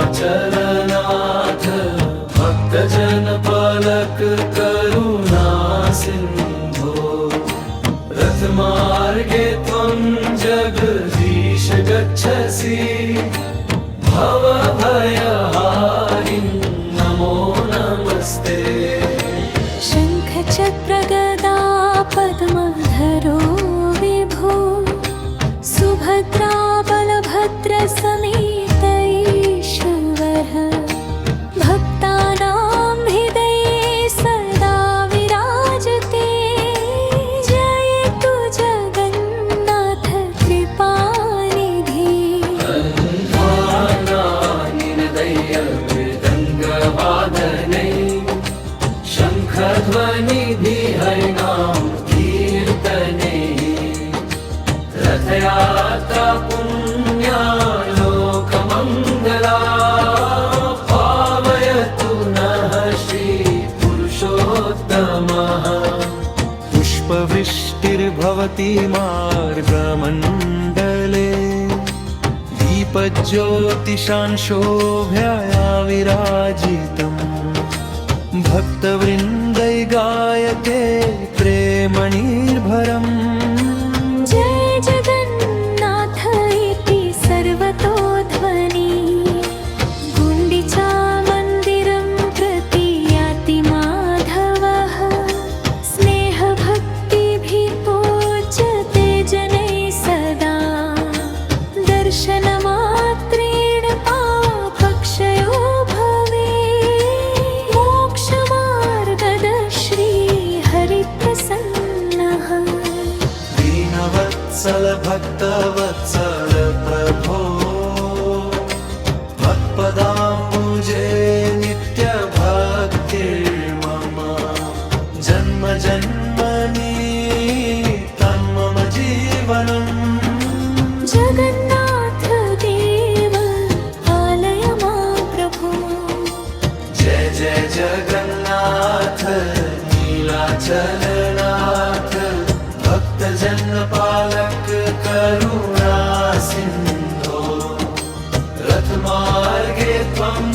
नीलाचलनाथ भक्तजन पालक करुणा सिंधो रथमार्गे त्वं जगदीश गच्छसि भवभयहारिं नमो नमस्ते। शङ्खचक्रगदा पद्मधरो विभो सुभद्रा बलभद्रसमेत ईश्वरः भक्तानां हृदये सदा विराजते। जयतु जगन्नाथ कृपानिधि। मृदङ्गवादनै शङ्खध्वनिभिहरिणां कीर्तने रथयात्रा पुण्या लोकमङ्गला पावयतु नः श्रीपुरुषोत्तमः। पुष्पवृष्टिर्भवति मार्गमण्डले दीपज्योतिषांशोभया विराजितम् भक्तवृन्दै गायते प्रेमनिर्भरम्। जय जगन्नाथ इति सर्वतो ध्वनि गुण्डिचा मन्दिरं प्रति याति माधवः। स्नेहभक्तिभिः पूज्यते जनैः सदा दर्शनमात्रेण पापक्षयो भवेत्। मोक्षमार्गद श्रीहरिप्रसन्नः दीनवत्सल भक्तवत्सल प्रभो मत्पदाम्बुजे नित्यभक्तिर्मम जन्म जन्मनि तन्मम जीवनम्। जगन्नाथ देव पालय मां प्रभो। जय जय जगन्नाथ नीलाचलनाथ भक्तजन पालक करुणा सिंधो रथमार्गे त्वं